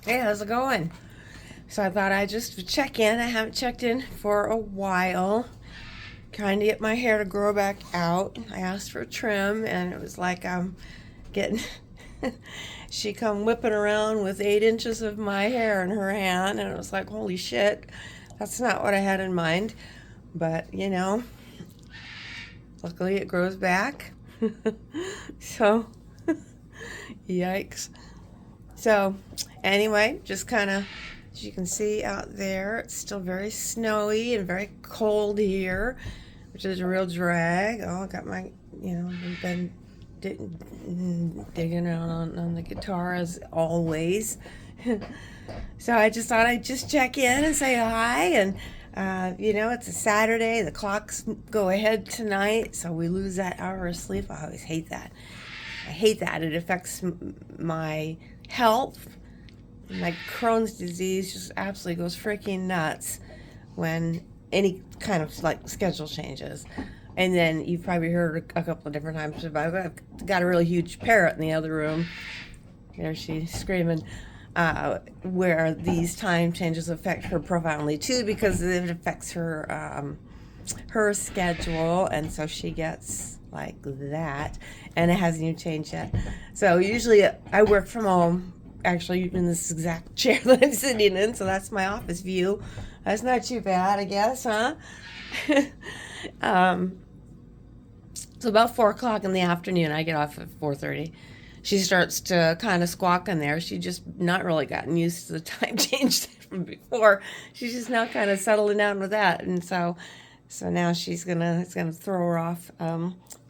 Hey, how's it going? So I thought I'd just check in. I haven't checked in for a while. Trying to get my hair to grow back out. I asked for a trim, and it was like I'm getting. She come whipping around with 8 inches of my hair in her hand, and it was like, holy shit, that's not what I had in mind. But luckily it grows back. So, yikes. So, anyway, just kind of, as you can see out there, it's still very snowy and very cold here, which is a real drag. Oh, I got my, I've been digging on the guitar as always. So I just thought I'd just check in and say hi. And, it's a Saturday. The clocks go ahead tonight, so we lose that hour of sleep. I always hate that. I hate that. It affects my health. My Crohn's disease just absolutely goes freaking nuts when any kind of like schedule changes. And then you've probably heard a couple of different times about I've got a really huge parrot in the other room. There she's screaming. Where these time changes affect her profoundly too, because it affects her schedule, and so she gets like that, and it hasn't even changed yet. So usually I work from home, actually in this exact chair that I'm sitting in, so that's my office view. That's not too bad, I guess, huh? um, so about 4 o'clock in the afternoon, I get off at 4:30. She starts to kind of squawk in there. She just not really gotten used to the time change from before. She's just now kind of settling down with that, and so now it's gonna throw her off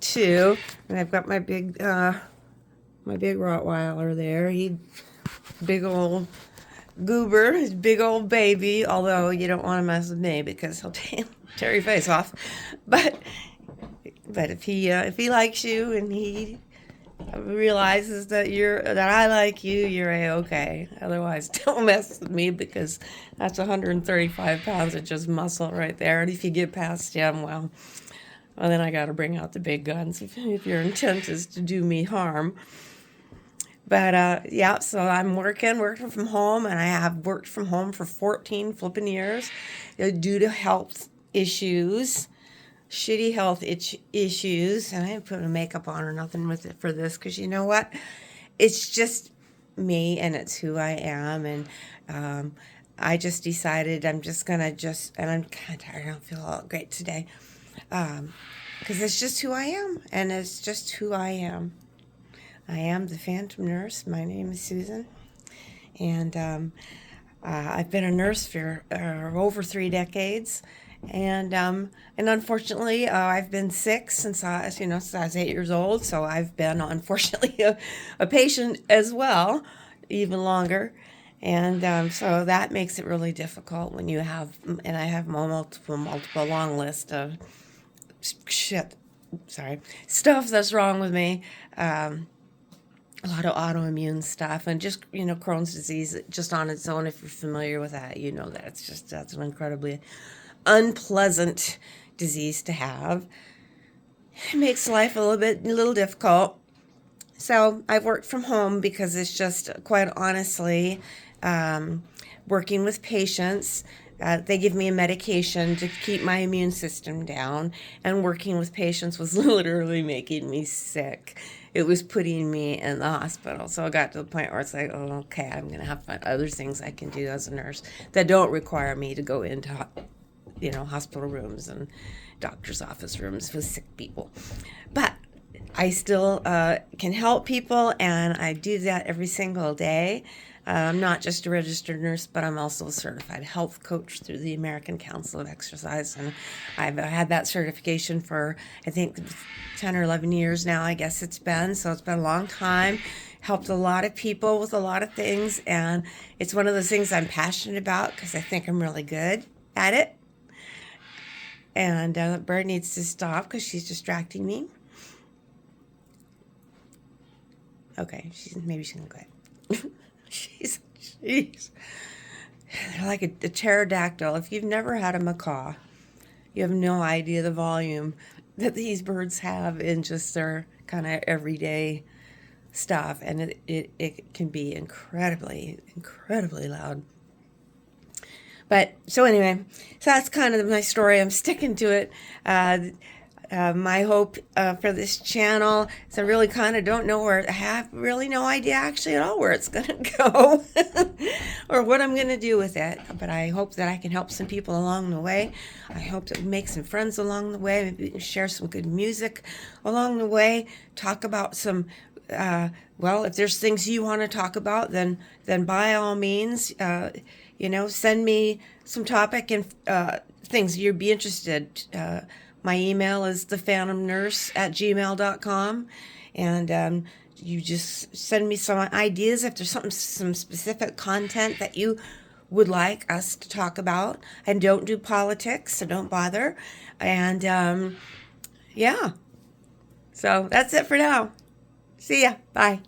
too. And I've got my big Rottweiler there. He big old goober, his big old baby. Although you don't want to mess with me because he'll tear your face off. But if he likes you and he realizes that I like you, you're a-okay. Otherwise, don't mess with me because that's 135 pounds of just muscle right there. And if you get past him, well, then I got to bring out the big guns if your intent is to do me harm. But yeah, so I'm working from home, and I have worked from home for 14 flipping years due to health issues, shitty health issues. And I didn't put makeup on or nothing with it for this, because you know what? It's just me, and it's who I am. And I just decided I'm just gonna and I'm kind of tired. I don't feel all great today, because it's just who I am, and it's just who I am. I am the Phantom Nurse. My name is Susan, and I've been a nurse for over 3 decades, and unfortunately, I've been sick since since I was 8 years old. So I've been unfortunately a patient as well, even longer, and so that makes it really difficult when you have, and I have multiple long list of shit, sorry, stuff that's wrong with me. A lot of autoimmune stuff, and just Crohn's disease just on its own. If you're familiar with that, you know that that's an incredibly unpleasant disease to have. It makes life a little difficult. So I've worked from home because it's just, quite honestly, working with patients. They give me a medication to keep my immune system down, and working with patients was literally making me sick. It was putting me in the hospital. So I got to the point where it's like, oh, okay, I'm going to have to find other things I can do as a nurse that don't require me to go into, hospital rooms and doctor's office rooms with sick people. But I still can help people, and I do that every single day. I'm not just a registered nurse, but I'm also a certified health coach through the American Council of Exercise, and I've had that certification for, I think, 10 or 11 years now, I guess it's been. So it's been a long time. Helped a lot of people with a lot of things, and it's one of those things I'm passionate about because I think I'm really good at it. And that bird needs to stop because she's distracting me. Okay, maybe she can go ahead. she's They're like a pterodactyl. If you've never had a macaw, you have no idea the volume that these birds have in just their kind of everyday stuff, and it can be incredibly, incredibly loud. But so anyway, so that's kind of my story. I'm sticking to it. My hope for this channel is I really kind of don't know where, I have really no idea actually at all where it's going to go or what I'm going to do with it. But I hope that I can help some people along the way. I hope that we make some friends along the way. Maybe we can share some good music along the way, talk about some, well, if there's things you want to talk about, then by all means, send me some topic and things you'd be interested. My email is ThePhantomNurse@gmail.com, and you just send me some ideas if there's some specific content that you would like us to talk about. And don't do politics, so don't bother. And yeah, so that's it for now. See ya. Bye.